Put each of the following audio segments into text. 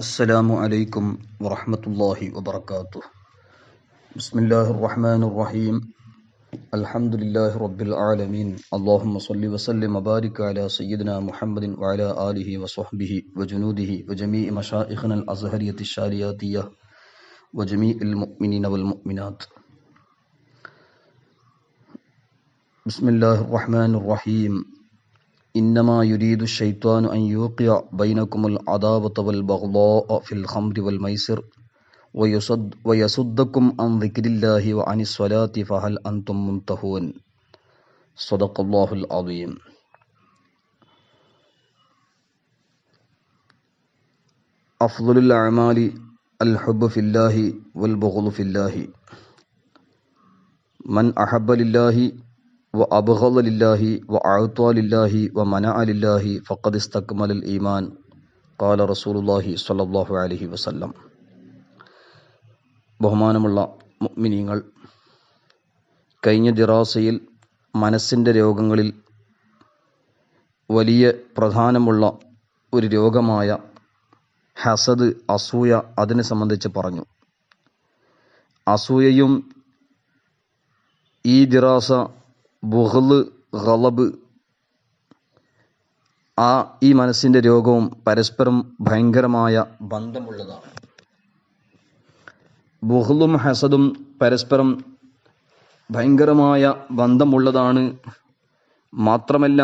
السلام عليكم ورحمة الله وبركاته. بسم الله الرحمن الرحيم. الحمد لله رب العالمين. اللهم صل وسلم وبارك على سيدنا محمد وعلى آله وصحبه وجنوده وجميع مشائخنا الأزهرية الشارعية وجميع المؤمنين والمؤمنات. بسم الله الرحمن الرحيم. إنما يريد الشيطان أن يوقع بينكم العداوة والبغضاء في الخمر والميسر ويصدكم عن ذكر الله وعن الصلاة فهل أنتم منتهون. صدق الله العظيم. أفضل الأعمال الحب في الله والبغض في الله. من أحب لله وأبغض لله وأعطى لله ومنع لله فقد استكمل الإيمان. قال رسول الله صلى الله عليه وسلم. ബഹുമാനമുള്ള മുഅ്മിനീങ്ങൾ, കഴിഞ്ഞ ദിറാസയിൽ മനസ്സിൻ്റെ രോഗങ്ങളിൽ വലിയ പ്രധാനമുള്ള ഒരു രോഗമായ ഹസദ്, അസൂയ, അതിനെ സംബന്ധിച്ച് പറഞ്ഞു. അസൂയയും ഈ ദിറാസ ബുഗ്ള്, ഗളബ്, ഈ മനസ്സിൻ്റെ രോഗവും പരസ്പരം ഭയങ്കരമായ ബന്ധമുള്ളതാണ്. ബുഗ്ളും ഹസദും പരസ്പരം ഭയങ്കരമായ ബന്ധമുള്ളതാണ്. മാത്രമല്ല,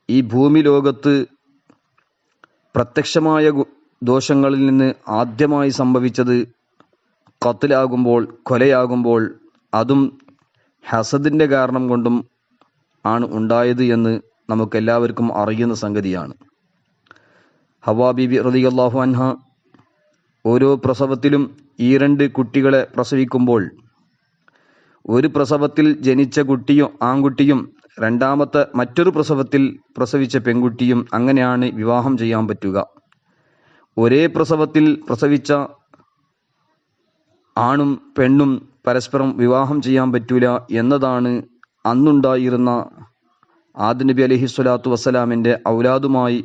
ഈ ഭൂമി ലോകത്ത് പ്രത്യക്ഷമായ ദോഷങ്ങളിൽ നിന്ന് ആദ്യമായി സംഭവിച്ചത് ഖത്ലാകുമ്പോൾ, കൊലയാകുമ്പോൾ, അതും ഹസദിൻ്റെ കാരണം കൊണ്ടും ആണ് ഉണ്ടായത് എന്ന് നമുക്കെല്ലാവർക്കും അറിയുന്ന സംഗതിയാണ്. ഹവ്വാ ബീബി റളിയല്ലാഹു അൻഹ ഓരോ പ്രസവത്തിലും ഈ 2 കുട്ടികളെ പ്രസവിക്കുമ്പോൾ, ഒരു പ്രസവത്തിൽ ജനിച്ച കുട്ടിയും ആൺകുട്ടിയും രണ്ടാമത്തെ മറ്റൊരു പ്രസവത്തിൽ പ്രസവിച്ച പെൺകുട്ടിയും അങ്ങനെയാണ് വിവാഹം ചെയ്യാൻ പറ്റുക. ഒരേ പ്രസവത്തിൽ പ്രസവിച്ച ആണും പെണ്ണും പരസ്പരം വിവാഹം ചെയ്യാൻ പറ്റൂല എന്നതാണ് അന്നുണ്ടായിരുന്ന ആദം നബി അലൈഹിസ്സലാത്തു വസ്സലാമിൻ്റെ ഔലാദുമായി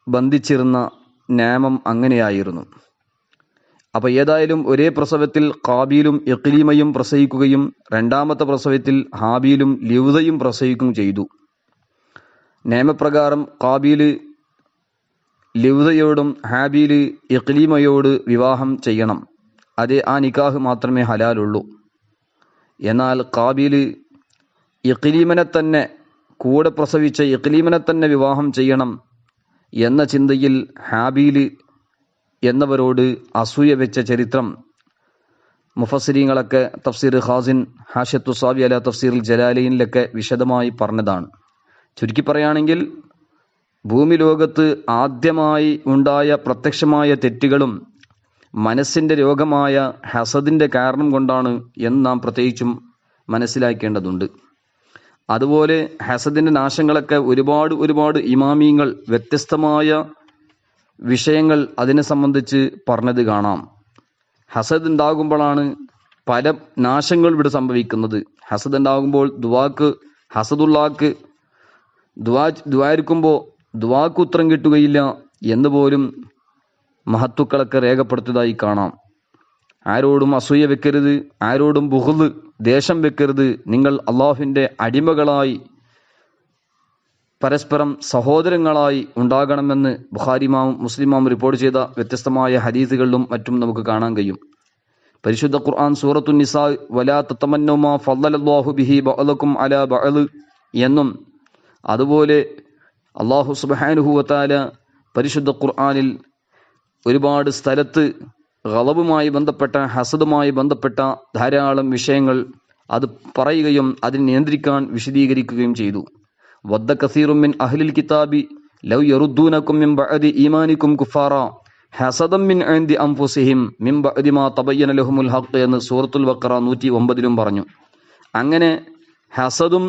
ബന്ധിച്ചിരുന്ന നിയമം അങ്ങനെയായിരുന്നു. അപ്പോൾ ഏതായാലും ഒരേ പ്രസവത്തിൽ ഖാബീലും ഇഖ്ലീമയും പ്രസവിക്കുകയും രണ്ടാമത്തെ പ്രസവത്തിൽ ഹാബീലും ലിവുദയും പ്രസവിക്കുകയും ചെയ്തു. നിയമപ്രകാരം ഖാബീൽ ലിവുദയോടും ഹാബീൽ ഇഖ്ലീമയോട് വിവാഹം ചെയ്യണം. അത് ആ നിക്കാഹ് മാത്രമേ ഹലാലുള്ളൂ. എന്നാൽ ഖാബീൽ ഇഖ്ലീമിനെ തന്നെ, കൂടെ പ്രസവിച്ച ഇഖ്ലീമിനെ തന്നെ വിവാഹം ചെയ്യണം എന്ന ചിന്തയിൽ ഹാബീൽ എന്നവരോട് അസൂയ വെച്ച ചരിത്രം മുഫസ്സിരീങ്ങളൊക്കെ തഫ്സീർ ഖാസിൻ, ഹാഷിയത്തു സാവി അല തഫ്സീറിൽ ജലാലൈനിലൊക്കെ വിശദമായി പറഞ്ഞതാണ്. ചുരുക്കി പറയുകയാണെങ്കിൽ, ഭൂമി ലോകത്ത് ആദ്യമായി ഉണ്ടായ പ്രത്യക്ഷമായ തെറ്റുകളും മനസ്സിൻ്റെ രോഗമായ ഹസദിൻ്റെ കാരണം കൊണ്ടാണ് എന്ന് നാം പ്രത്യേകിച്ചും മനസ്സിലാക്കേണ്ടതുണ്ട്. അതുപോലെ ഹസദിൻ്റെ നാശങ്ങളൊക്കെ ഒരുപാട് ഇമാമിയങ്ങൾ വ്യത്യസ്തമായ വിഷയങ്ങൾ അതിനെ സംബന്ധിച്ച് പറഞ്ഞത് കാണാം. ഹസദ് ഉണ്ടാകുമ്പോഴാണ് പല നാശങ്ങൾ ഇവിടെ സംഭവിക്കുന്നത്. ഹസദ് ഉണ്ടാകുമ്പോൾ ഹസദുള്ളാക്ക് ദ്വാരിക്കുമ്പോൾ ദുആക്ക് ഉത്തരം കിട്ടുകയില്ല എന്ന് പോലും മഹത്തുക്കളൊക്കെ രേഖപ്പെടുത്തിയതായി കാണാം. ആരോടും അസൂയ വെക്കരുത്, ആരോടും ബുഗ്ള്, ദേഷ്യം വെക്കരുത്. നിങ്ങൾ അള്ളാഹുവിൻ്റെ അടിമകളായി പരസ്പരം സഹോദരങ്ങളായി ഉണ്ടാകണമെന്ന് ബുഖാരിമാവും മുസ്ലിമാവും റിപ്പോർട്ട് ചെയ്ത വ്യത്യസ്തമായ ഹദീസുകളിലും മറ്റും നമുക്ക് കാണാൻ കഴിയും. പരിശുദ്ധ ഖുർആൻ സൂറത്തുൻ നിസാ വലാ തതമന്നൂ മാ ഫളലല്ലാഹു ബിഹി ബഅലകും അലാ ബഅൽ എന്നും, അതുപോലെ അല്ലാഹു സുബ്ഹാനഹു വ തആല പരിശുദ്ധ ഖുർആനിൽ ഒരുപാട് സ്ഥലത്ത് ഗളബുമായി ബന്ധപ്പെട്ട, ഹസദുമായി ബന്ധപ്പെട്ട ധാരാളം വിഷയങ്ങൾ അത് പറയുകയും അതിനെ നിയന്ത്രിക്കാൻ വിശദീകരിക്കുകയും ചെയ്തു. വദ്ദ കസീറും മിൻ അഹ്ലിൽ കിതാബി ലൗ യറുദ്ദൂനകും മിൻ ബഅദി ഈമാനികും കുഫാറ ഹസദം മിൻ ഇൻദി അൻഫുസിഹിം മിൻ ബഅദി മാ തബയ്യന ലഹുമുൽ ഹഖ് എന്ന് സൂറത്തുൽ ബഖറ 109 പറഞ്ഞു. അങ്ങനെ ഹസദും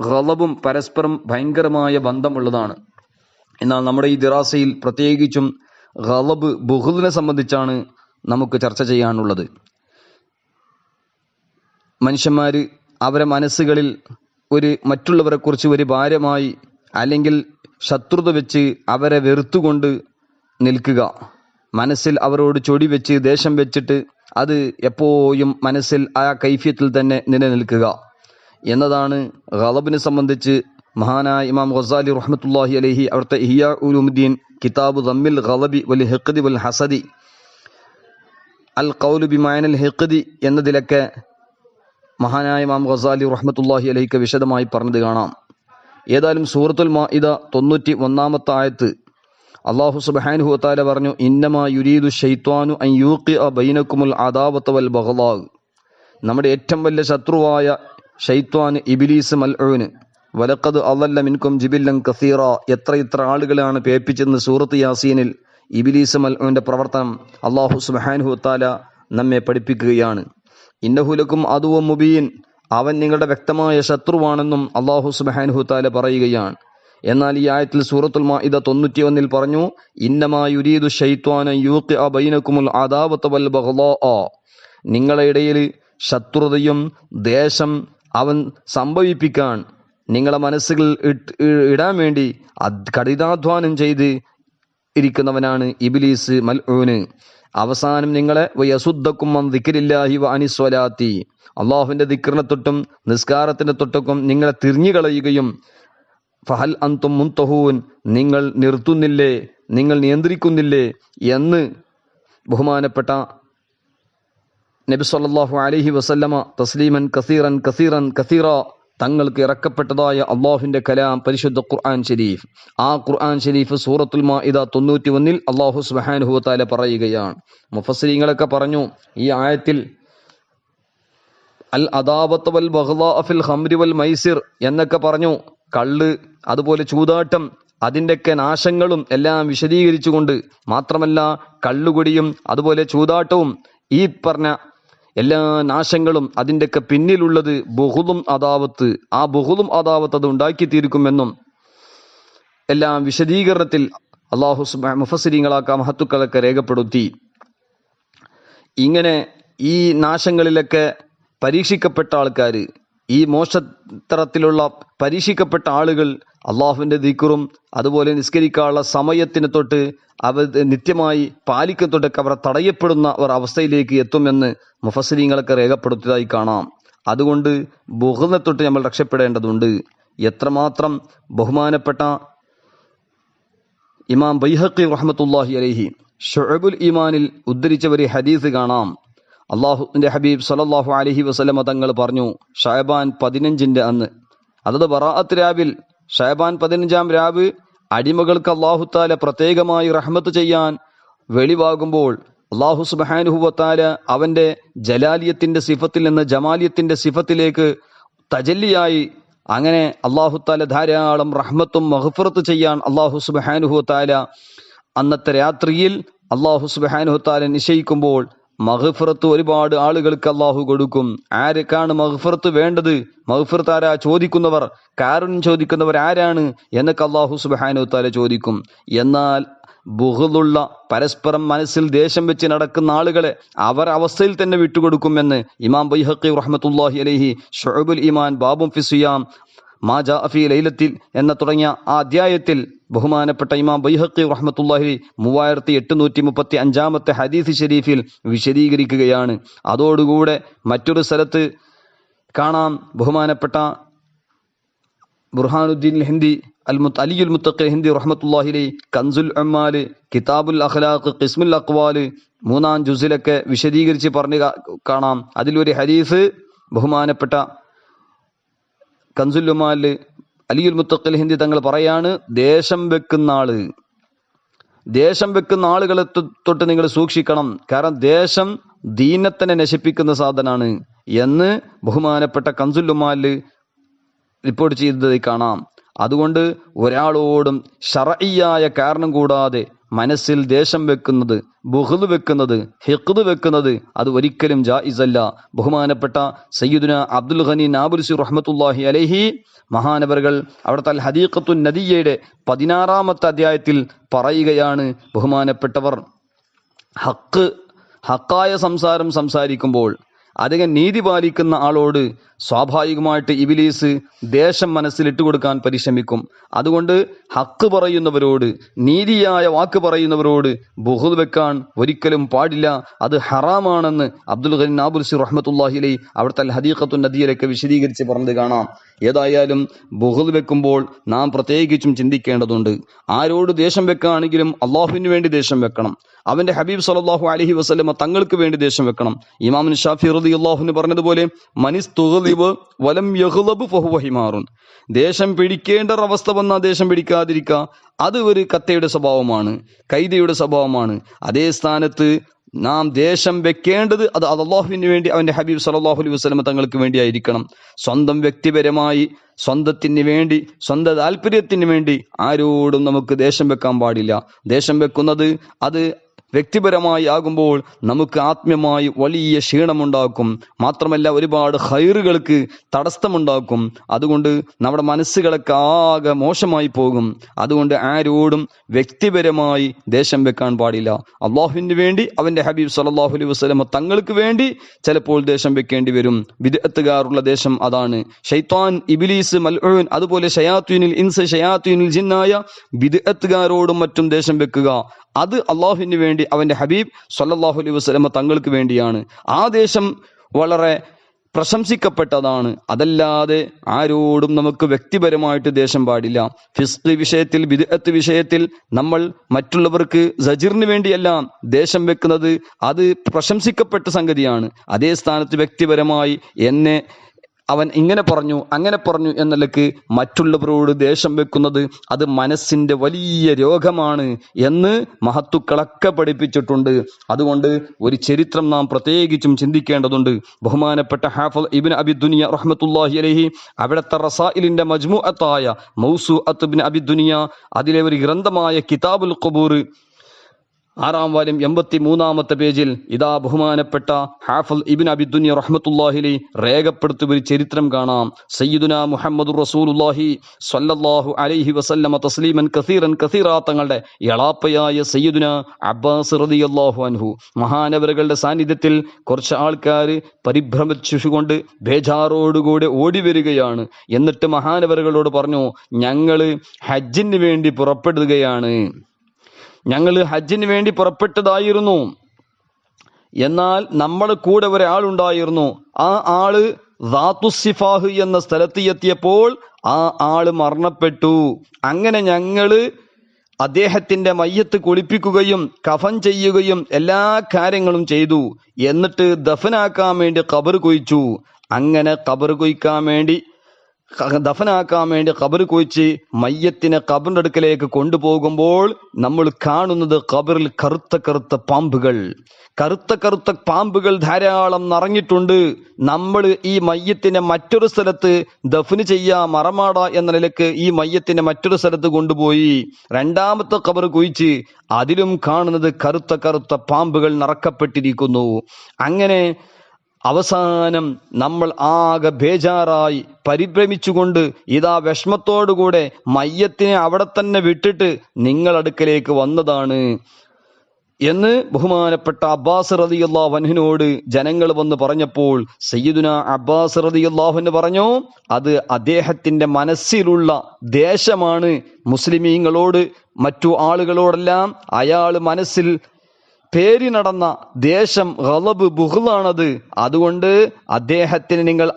ഗളബും പരസ്പരം ഭയങ്കരമായ ബന്ധമുള്ളതാണ്. എന്നാൽ നമ്മുടെ ഈ ദിറാസയിൽ പ്രത്യേകിച്ചും ഗളബ്, ബുഗ്ളിനെ സംബന്ധിച്ചാണ് നമുക്ക് ചർച്ച ചെയ്യാനുള്ളത്. മനുഷ്യന്മാർ അവരെ മനസ്സുകളിൽ മറ്റുള്ളവരെക്കുറിച്ച് ഒരു ഭാരമായി അല്ലെങ്കിൽ ശത്രുത വെച്ച് അവരെ വെറുത്തുകൊണ്ട് നിൽക്കുക. മനസ്സിൽ അവരോട് ചൊടി വെച്ച് ദേഷ്യം വെച്ചിട്ട് അത് എപ്പോഴും മനസ്സിൽ ആ കൈഫിയത്തിൽ തന്നെ നിലനിൽക്കുക എന്നതാണ് ഗളബിനെ സംബന്ധിച്ച് മഹാനായ ഇമാം ഗസാലി റഹ്മത്തുള്ളാഹി അലൈഹി അവിടുത്തെ ഇഹ്യാ ഉലൂമുദ്ദീൻ കിതാബ് ദമ്മിൽ ഗളബി വൽ ഹിഖ്ദി വൽ ഹസദി അൽ ഖൗലു ബിമഅനൽ ഹിഖ്ദി എന്നതിലൊക്കെ മഹാനായ ഇമാം ഗസാലി റഹ്മത്തുള്ളാഹി അലൈഹി വിശദമായി പറഞ്ഞത് കാണാം. ഏതായാലും സൂറത്തുൽ മാഇദ 91-ാമത്തെ ആയത്ത് അല്ലാഹു സുബ്ഹാനഹു വ തആല പറഞ്ഞു, ഇന്നമാ യുരീദു ശൈത്വാനു അൻ യൂഖിഅ ബൈനകുമുൽ അദാവത വൽ ബഗ്ളാ. നമ്മുടെ ഏറ്റവും വലിയ ശത്രുവായ ശൈത്വാൻ, ഇബ്ലീസ് മൽഊന്, വലഖദ് അളല്ല മിൻകും ജിബില്ലൻ കസീറ, എത്ര ആളുകളാണ് പേപ്പിച്ചെന്ന് സൂറത്ത് യാസീനിൽ ഇബ്ലീസ് മൽഊന്റെ പ്രവർത്തനം അല്ലാഹു സുബ്ഹാനഹു വ തആല നമ്മെ പഠിപ്പിക്കുകയാണ്. ഇന്നഹു ലക്കും അദുവ്വൻ മുബീൻ, അവൻ നിങ്ങളുടെ വ്യക്തമായ ശത്രുവാണെന്നും അല്ലാഹു സുബ്ഹാനഹു വ തആല പറയുകയാണ്. എന്നാൽ ഈ ആയത്തിൽ സൂറത്തുൽ മാഇദ 91 പറഞ്ഞു, ഇന്നമാ യുരീദു ശൈത്വാന യൂഖിഅ ബൈനകുമുൽ അദാവത വൽ ബഗ്ളാ, നിങ്ങളുടെ ഇടയിൽ ശത്രുതയും ദേശം അവൻ സംഭവിപ്പിക്കാൻ നിങ്ങളെ മനസ്സുകൾ ഇടാൻ വേണ്ടി കഠിനാധ്വാനം ചെയ്ത് ഇരിക്കുന്നവനാണ് ഇബ്ലീസ് മൽഊന്. അവസാനം നിങ്ങളെ വയസുദ്ദക്കും അൻ ദിക്രില്ലാഹി വ അനിസ് സ്വലാത്തി, അള്ളാഹുവിന്റെ ദിക്റിനെ തൊട്ടും നിസ്കാരത്തിന്റെ തൊട്ടൊക്കെ നിങ്ങളെ തിരിഞ്ഞു കളയുകയും ഫഹൽ അൻതും മുൻതഹൂൻ, നിങ്ങൾ നിർത്തുന്നില്ലേ, നിങ്ങൾ നിയന്ത്രിക്കുന്നില്ലേ എന്ന് ബഹുമാനപ്പെട്ട നബി സല്ലല്ലാഹു അലൈഹി വസല്ലമ തസ്ലീമൻ കസീറ തങ്ങൾക്ക് ഇറക്കപ്പെട്ടതായ അള്ളാഹുവിന്റെ കലാം പരിശുദ്ധ ഖുർആൻ ഷരീഫ്. ആ ഖുർആൻ ഷരീഫ് സൂറത്തുൽ മാഇദ 91 അല്ലാഹു സുബ്ഹാനഹു വ തആല പറയുകയാണ്. മുഫസ്സിരീങ്ങളൊക്കെ പറഞ്ഞു, ഈ ആയത്തിൽ അൽ അദാവത്ത് വൽ ബഗ്ളാ ഫിൽ ഖംരി വൽ മൈസിർ എന്നൊക്കെ പറഞ്ഞു. കള്ള്, അതുപോലെ ചൂതാട്ടം, അതിൻ്റെയൊക്കെ നാശങ്ങളും എല്ലാം വിശദീകരിച്ചുകൊണ്ട്, മാത്രമല്ല കള്ളുകുടിയും അതുപോലെ ചൂതാട്ടവും ഈ പറഞ്ഞ എല്ലാ നാശങ്ങളും അതിൻ്റെയൊക്കെ പിന്നിലുള്ളത് ബുഗ്ളും അദാവത്ത്, ആ ബുഗ്ളും അദാവത്ത് അത് ഉണ്ടാക്കി തീർക്കുമെന്നും എല്ലാം വിശദീകരണത്തിൽ അല്ലാഹു സുബ്ഹാനഹു മുഫസ്സിരീങ്ങളാക്ക മഹത്തുക്കളൊക്കെ രേഖപ്പെടുത്തി. ഇങ്ങനെ ഈ നാശങ്ങളിലൊക്കെ പരീക്ഷിക്കപ്പെട്ട ആൾക്കാർ, ഈ മോശത്തരത്തിലുള്ള പരീക്ഷിക്കപ്പെട്ട ആളുകൾ അള്ളാഹുവിന്റെ ദിക്റും അതുപോലെ നിസ്കരിക്കാനുള്ള സമയത്തിന് തൊട്ട് അവർ നിത്യമായി പാലിക്കുന്ന തൊട്ടൊക്കെ അവർ തടയപ്പെടുന്ന ഒരു അവസ്ഥയിലേക്ക് എത്തുമെന്ന് മുഫസ്സിരീങ്ങളൊക്കെ രേഖപ്പെടുത്തിയതായി കാണാം. അതുകൊണ്ട് ബുഗ്ളിനെ തൊട്ട് നമ്മൾ രക്ഷപ്പെടേണ്ടതുണ്ട്. എത്രമാത്രം ബഹുമാനപ്പെട്ട ഇമാം ബൈഹഖി റഹ്മത്തുള്ളാഹി അലൈഹി ശുഅബുൽ ഈമാനിൽ ഉദ്ധരിച്ച ഒരു ഹദീസ് കാണാം. അള്ളാഹുവിന്റെ ഹബീബ് സല്ലല്ലാഹു അലൈഹി വസല്ലമ തങ്ങൾ പറഞ്ഞു, ഷഅബാൻ 15 അന്ന്, അതത് ബറാഅത്ത് രാവിൽ ഷഅബാൻ 15 രാവ് അടിമകൾക്ക് അല്ലാഹു തആല പ്രത്യേകമായി റഹ്മത്ത് ചെയ്യാൻ വെളിവാകുമ്പോൾ അല്ലാഹു സുബ്ഹാനഹു വ തആല അവന്റെ ജലാലിയത്തിന്റെ സിഫത്തിൽ നിന്ന് ജമാലിയത്തിന്റെ സിഫത്തിലേക്ക് തജല്ലിയായി, അങ്ങനെ അല്ലാഹു തആല ധാരാളം റഹ്മത്തും മഗ്ഫിറത്ത് ചെയ്യാൻ അല്ലാഹു സുബ്ഹാനഹു വ തആല അന്നത്തെ രാത്രിയിൽ അല്ലാഹു സുബ്ഹാനഹു വ തആല നിശ്ചയിക്കുമ്പോൾ മഗ്ഫിറത്ത് ഒരുപാട് ആളുകൾക്ക് അല്ലാഹു കൊടുക്കും. ആർക്കാണ് മഗ്ഫിറത്ത് വേണ്ടത്, മഗ്ഫിറത്ത് ആരാ ചോദിക്കുന്നവർ, കാരുണ്യം ചോദിക്കുന്നവർ ആരാണ് എന്നൊക്കെ അല്ലാഹു സുബ്ഹാനഹു വ തആല ചോദിക്കും. എന്നാൽ ബുഗ്ളുള്ള, പരസ്പരം മനസ്സിൽ ദേഷ്യം വെച്ച് നടക്കുന്ന ആളുകളെ അവർ അവസ്ഥയിൽ തന്നെ വിട്ടുകൊടുക്കുമെന്ന് ഇമാം ബൈഹഖി റഹ്മത്തുള്ളാഹി അലൈഹി ശുഅബുൽ ഈമാൻ ബാബും ഫി സിയാം മാ ജാഅ ഫീ ലൈലത്തിൽ എന്ന തുടങ്ങിയ ആ അധ്യായത്തിൽ ബഹുമാനപ്പെട്ട ഇമാം ബൈഹഖി റഹ്മത്തുള്ളാഹി 3835 ഹദീസ് ഷരീഫിൽ വിശദീകരിക്കുകയാണ്. അതോടുകൂടെ മറ്റൊരു സ്ഥലത്ത് കാണാം, ബഹുമാനപ്പെട്ട ബുർഹാനുദ്ദീൻ ഹിന്ദി അലിയുൽ മുത്തഖി ഹിന്ദി റഹ്മത്തുള്ളാഹി അലൈഹി കൻസുൽ ഉമ്മാൽ, കിതാബുൽ അഖ്ലാഖ്, ഖിസ്മുൽ അഖ്വാൽ 3-ാം ജുസിലൊക്കെ വിശദീകരിച്ച് പറഞ്ഞു കാണാം. അതിലൊരു ഹദീസ് ബഹുമാനപ്പെട്ട കൻസുൽ ഉമ്മാൽ അലിയുൽ മുത്തഖി ഹിന്ദി തങ്ങൾ പറയാണ്, ദേഷ്യം വെക്കുന്ന ആളുകളെ തൊട്ട് നിങ്ങൾ സൂക്ഷിക്കണം, കാരണം ദേഷ്യം ദീനത്തിനെ നശിപ്പിക്കുന്ന സാധനാണ് എന്ന് ബഹുമാനപ്പെട്ട കൻസുൽ ഉമ്മാൽ റിപ്പോർട്ട് ചെയ്തതായി കാണാം. അതുകൊണ്ട് ഒരാളോടും ശർഈയായ കാരണം കൂടാതെ മനസ്സിൽ ദേഷ്യം വെക്കുന്നത്, ബുഗ്ള് വെക്കുന്നത്, ഹിഖ്ദ് വെക്കുന്നത് അത് ഒരിക്കലും ജായിസല്ല. ബഹുമാനപ്പെട്ട സയ്യിദുന അബ്ദുൽ ഗനി നാബുൽസി റഹ്മത്തുള്ളാഹി അലൈഹി മഹാനവറുകൾ അവിടുത്തെ അൽ ഹദീഖത്തുൻ നദിയയുടെ 16-ാമത്തെ അധ്യായത്തിൽ പറയുകയാണ്, ബഹുമാനപ്പെട്ടവർ ഹക്കായ സംസാരം സംസാരിക്കുമ്പോൾ അധികം നീതി പാലിക്കുന്ന ആളോട് സ്വാഭാവികമായിട്ട് ഇബ്ലീസ് ദേഷ്യം മനസ്സിലിട്ട് കൊടുക്കാൻ പരിശ്രമിക്കും. അതുകൊണ്ട് ഹക്ക് പറയുന്നവരോട്, നീതിയായ വാക്ക് പറയുന്നവരോട് ബുഗ്ദ് വെക്കാൻ ഒരിക്കലും പാടില്ല. അത് ഹറാമാണെന്ന് അബ്ദുൽ ഗനി നാബുൽസി റഹ്മത്തുള്ളാഹി അലൈഹി അവിടുത്തെ അൽ ഹദീഖത്തുൻ നദിയിലൊക്കെ വിശദീകരിച്ച് പറഞ്ഞത് കാണാം. ഏതായാലും ബുഗ്ദ് വെക്കുമ്പോൾ നാം പ്രത്യേകിച്ചും ചിന്തിക്കേണ്ടതുണ്ട്. ആരോട് ദേഷ്യം വെക്കുകയാണെങ്കിലും അള്ളാഹുവിന് വേണ്ടി ദേഷ്യം വെക്കണം. അവന്റെ ഹബീബ് സല്ലല്ലാഹു അലൈഹി വസല്ലമ തങ്ങൾക്ക് വേണ്ടി ദേഷ്യം വെക്കണം. ഇമാം ഷാഫി റളിയല്ലാഹു അൻഹു പറഞ്ഞതുപോലെ മനിസ്തുഗ്ളിബ് വലം യഗ്ളബ് ഫഹുവ ഹിമാറുൻ. ദേഷ്യം പിടിക്കേണ്ട അവസ്ഥ വന്നാൽ ദേഷ്യം പിടിക്കാതിരിക്കുക, അത് ഒരു കത്തയുടെ സ്വഭാവമാണ്, കൈദിയുടെ സ്വഭാവമാണ്. അതേ സ്ഥാനത്ത് നാം ദേഷ്യം വെക്കേണ്ടത് അത് അല്ലാഹുവിന് വേണ്ടി അവന്റെ ഹബീബ് സല്ലല്ലാഹു അലൈഹി വസല്ലമ തങ്ങൾക്ക് വേണ്ടിയായിരിക്കണം. സ്വന്തം വ്യക്തിപരമായി സ്വന്തത്തിന് വേണ്ടി, സ്വന്തം താല്പര്യത്തിന് വേണ്ടി ആരോടും നമുക്ക് ദേഷ്യം വെക്കാൻ പാടില്ല. ദേഷ്യം വെക്കുന്നത് അത് വ്യക്തിപരമായി ആകുമ്പോൾ നമുക്ക് ആത്മീയമായി വലിയ ക്ഷീണമുണ്ടാക്കും. മാത്രമല്ല ഒരുപാട് ഖൈറുകൾക്ക് തടസ്സമുണ്ടാക്കും. അതുകൊണ്ട് നമ്മുടെ മനസ്സുകളൊക്കെ ആകെ മോശമായി പോകും. അതുകൊണ്ട് ആരോടും വ്യക്തിപരമായി ദേഷ്യം വെക്കാൻ പാടില്ല. അള്ളാഹുവിന് വേണ്ടി അവന്റെ ഹബീബ് സല്ലല്ലാഹു അലൈഹി വസല്ലമ തങ്ങൾക്ക് വേണ്ടി ചിലപ്പോൾ ദേഷ്യം വെക്കേണ്ടി വരും. ബിദ്അത്തുകാരുള്ള ദേഷ്യം അതാണ്. ശൈത്താൻ, ഇബ്ലീസ്, മൽഊൻ, അതുപോലെ ശയാത്വീനുൽ ഇൻസ്, ശയാത്വീനുൽ ജിന്നായ ബിദ്അത്തുകാരോടും മറ്റും ദേഷ്യം വെക്കുക, അത് അള്ളാഹുവിന് വേണ്ടി അവന്റെ ഹബീബ് സല്ലല്ലാഹു അലൈഹി വസല്ലമ തങ്ങൾക്ക് വേണ്ടിയാണ്. ആ ദേഷ്യം വളരെ പ്രശംസിക്കപ്പെട്ടതാണ്. അതല്ലാതെ ആരോടും നമുക്ക് വ്യക്തിപരമായിട്ട് ദേഷ്യം പാടില്ല. ഫിസ്ഖ് വിഷയത്തിൽ, ബിദ്അത്ത് വിഷയത്തിൽ നമ്മൾ മറ്റുള്ളവർക്ക് സജിറിന് വേണ്ടിയെല്ലാം ദേഷ്യം വെക്കുന്നത് അത് പ്രശംസിക്കപ്പെട്ട സംഗതിയാണ്. അതേ സ്ഥാനത്ത് വ്യക്തിപരമായി എന്നെ അവൻ ഇങ്ങനെ പറഞ്ഞു അങ്ങനെ പറഞ്ഞു എന്നല്ലക്ക് മറ്റുള്ളവരോട് ദേഷ്യം വെക്കുന്നത് അത് മനസ്സിന്റെ വലിയ രോഗമാണ് എന്ന് മഹത്തുക്കളൊക്കെ പഠിപ്പിച്ചിട്ടുണ്ട്. അതുകൊണ്ട് ഒരു ചരിത്രം നാം പ്രത്യേകിച്ചും ചിന്തിക്കേണ്ടതുണ്ട്. ബഹുമാനപ്പെട്ട ഹാഫിദ് ഇബ്നു അബി ദുനിയ റഹ്മത്തുള്ളാഹി അലൈഹി അവിടുത്തെ റസായിലിന്റെ മജ്മുഅത്തായ മൗസൂഅത്ത് ഇബ്നു അബി ദുനിയ അതിലെ ഒരു ഗ്രന്ഥമായ കിതാബുൽ ഖുബൂർ 6-ാം വാല്യം 83-ാമത്തെ പേജിൽ ഇതാ ബഹുമാനപ്പെട്ട ഹാഫിദ് ഇബ്നു അബി ദുനിയ റഹ്മത്തുള്ളാഹി അലൈഹി രേഖപ്പെടുത്തിയ ഒരു ചരിത്രം കാണാം. സയ്യിദുനാ മുഹമ്മദുർ റസൂലുള്ളാഹി സ്വല്ലല്ലാഹു അലൈഹി വസല്ലമ തസ്ലീമൻ കസീറ തങ്ങളുടെ എളാപ്പയായ സയ്യിദുനാ അബ്ബാസ് റളിയല്ലാഹു അൻഹു മഹാനവറുകളുടെ സാന്നിധ്യത്തിൽ കുറച്ച് ആൾക്കാർ പരിഭ്രമിച്ചുകൊണ്ട് ബേജാറോടുകൂടെ ഓടി വരികയാണ്. എന്നിട്ട് മഹാനവറുകളോട് പറഞ്ഞു, ഞങ്ങള് ഹജ്ജിന് വേണ്ടി പുറപ്പെടുകയാണ്, ഞങ്ങൾ ഹജ്ജിന് വേണ്ടി പുറപ്പെട്ടതായിരുന്നു. എന്നാൽ നമ്മുടെ കൂടെ ഒരാളുണ്ടായിരുന്നു. ആ ആള് ദാത്തുസ്സിഫാഹ് എന്ന സ്ഥലത്ത് എത്തിയപ്പോൾ ആ ആള് മരണപ്പെട്ടു. അങ്ങനെ ഞങ്ങള് അദ്ദേഹത്തിന്റെ മയ്യത്ത് കുളിപ്പിക്കുകയും കഫൻ ചെയ്യുകയും എല്ലാ കാര്യങ്ങളും ചെയ്തു. എന്നിട്ട് ദഫനാക്കാൻ വേണ്ടി ഖബർ കുഴിച്ചു. അങ്ങനെ ഖബർ കുഴിക്കാൻ വേണ്ടി ഖബർ കുഴിച്ച് മയ്യത്തിനെ ഖബറിന്റെ അടുക്കലേക്ക് കൊണ്ടുപോകുമ്പോൾ നമ്മൾ കാണുന്നത് ഖബറിൽ കറുത്ത പാമ്പുകൾ ധാരാളം നിറഞ്ഞിട്ടുണ്ട്. നമ്മൾ ഈ മയ്യത്തിനെ മറ്റൊരു സ്ഥലത്ത് ദഫ്ന് ചെയ്യാ, മറമാട എന്ന നിലക്ക് ഈ മയ്യത്തിനെ മറ്റൊരു സ്ഥലത്ത് കൊണ്ടുപോയി രണ്ടാമത്തെ ഖബർ കുഴിച്ച് അതിലും കാണുന്നത് കറുത്ത പാമ്പുകൾ നിറക്കപ്പെട്ടിരിക്കുന്നു. അങ്ങനെ അവസാനം നമ്മൾ ആകെ ബേജാറായി പരിഭ്രമിച്ചുകൊണ്ട് ഇതാ വിഷമത്തോടുകൂടെ മയ്യത്തിനെ അവിടെ തന്നെ വിട്ടിട്ട് നിങ്ങളടുക്കലേക്ക് വന്നതാണ് എന്ന് ബഹുമാനപ്പെട്ട അബ്ബാസ് റളിയല്ലാഹു അൻഹുവിനോട് ജനങ്ങൾ വന്ന് പറഞ്ഞപ്പോൾ സയ്യിദുനാ അബ്ബാസ് റളിയല്ലാഹു അൻഹു പറഞ്ഞു, അത് അദ്ദേഹത്തിന്റെ മനസ്സിലുള്ള ദേഷ്യമാണ്. മുസ്ലിമീങ്ങളോട് മറ്റു ആളുകളോടെല്ലാം അയാൾ മനസ്സിൽ പേരി നടന്ന ദേഷ്യം, ഗളബ്, ബുഗ്ളാണത്. അതുകൊണ്ട് അദ്ദേഹത്തിന് നിങ്ങൾ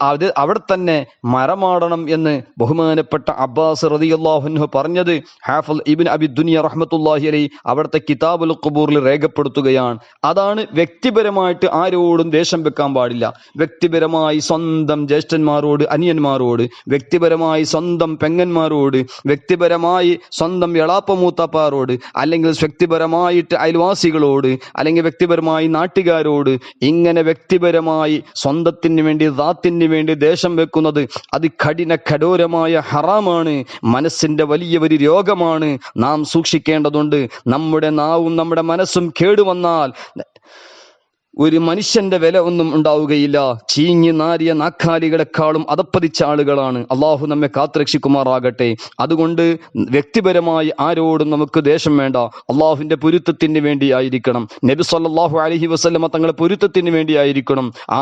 അവിടെ തന്നെ മരമാടണം എന്ന് ബഹുമാനപ്പെട്ട അബ്ബാസ് റളിയല്ലാഹു അൻഹു പറഞ്ഞത് ഹാഫിദ് ഇബ്നു അബി ദുനിയ റഹ്മത്തുള്ളാഹി അലൈഹി അവിടുത്തെ കിതാബുൽ ഖുബൂറിൽ രേഖപ്പെടുത്തുകയാണ്. അതാണ് വ്യക്തിപരമായിട്ട് ആരോടും ദേഷ്യം വെക്കാൻ പാടില്ല. വ്യക്തിപരമായി സ്വന്തം ജ്യേഷ്ഠന്മാരോട്, അനിയന്മാരോട്, വ്യക്തിപരമായി സ്വന്തം പെങ്ങന്മാരോട്, വ്യക്തിപരമായി സ്വന്തം എളാപ്പമൂത്താപ്പാരോട്, അല്ലെങ്കിൽ വ്യക്തിപരമായിട്ട് അയൽവാസികളോട്, അല്ലെങ്കിൽ വ്യക്തിപരമായി നാട്ടുകാരോട്, ഇങ്ങനെ വ്യക്തിപരമായി സ്വന്തത്തിന് വേണ്ടി, ദാത്തിന് വേണ്ടി ദേഷ്യം വെക്കുന്നത് അത് കഠോരമായ ഹറാമാണ്. മനസ്സിന്റെ വലിയ ഒരു രോഗമാണ്. നാം സൂക്ഷിക്കേണ്ടതുണ്ട്. നമ്മുടെ നാവും നമ്മുടെ മനസ്സും കേടുവന്നാൽ ഒരു മനുഷ്യന്റെ വില ഒന്നും ഉണ്ടാവുകയില്ല. ചീഞ്ഞ് നാരിയ നാക്കാലികളെക്കാളും അതപ്പതിച്ച ആളുകളാണ്. അള്ളാഹു നമ്മെ കാത്തുരക്ഷിക്കുമാറാകട്ടെ. അതുകൊണ്ട് വ്യക്തിപരമായി ആരോടും നമുക്ക് ദേഷ്യം വേണ്ട. അള്ളാഹുവിന്റെ പൊരുത്തത്തിന് വേണ്ടിയായിരിക്കണം. നബി സല്ലല്ലാഹു അലൈഹി വസല്ലമ തങ്ങളെ പൊരുത്തത്തിന് വേണ്ടിയായിരിക്കണം. ആ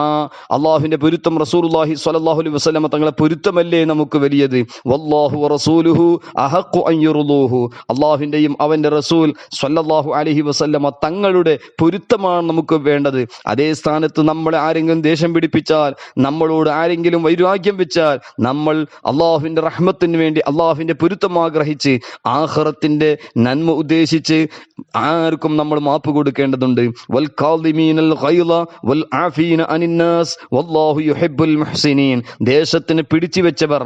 അള്ളാഹുവിന്റെ പൊരുത്തം, റസൂലുള്ളാഹി സ്വല്ലല്ലാഹു അലൈഹി വസല്ലമ തങ്ങളെ പൊരുത്തമല്ലേ നമുക്ക് വലിയത്. വല്ലാഹു വറസൂലുഹു അഹഖു അൻ യുർദൂഹു. അള്ളാഹുവിന്റെയും അവന്റെ റസൂൽ സ്വല്ലല്ലാഹു അലൈഹി വസല്ലമ തങ്ങളുടെ പൊരുത്തമാണ് നമുക്ക് വേണ്ടത്. അതേ സ്ഥാനത്ത് നമ്മളെ ആരെങ്കിലും ദേഷ്യം പിടിപ്പിച്ചാൽ, നമ്മളോട് ആരെങ്കിലും വൈരാഗ്യം വെച്ചാൽ, നമ്മൾ അള്ളാഹുവിന്റെ റഹ്മത്തിന് വേണ്ടി അള്ളാഹുവിന്റെ പൊരുത്തം ആഗ്രഹിച്ച് ആഖിറത്തിന്റെ നന്മ ഉദ്ദേശിച്ച് ആർക്കും നമ്മൾ മാപ്പ് കൊടുക്കേണ്ടതുണ്ട്. വൽ കാളിമീനൽ ഗൈള വൽ ആഫീന അനിന്നാസ് വല്ലാഹു യുഹിബ്ബുൽ മുഹ്സിനീൻ. ദേശത്തിന് പിടിച്ചു വെച്ചവർ,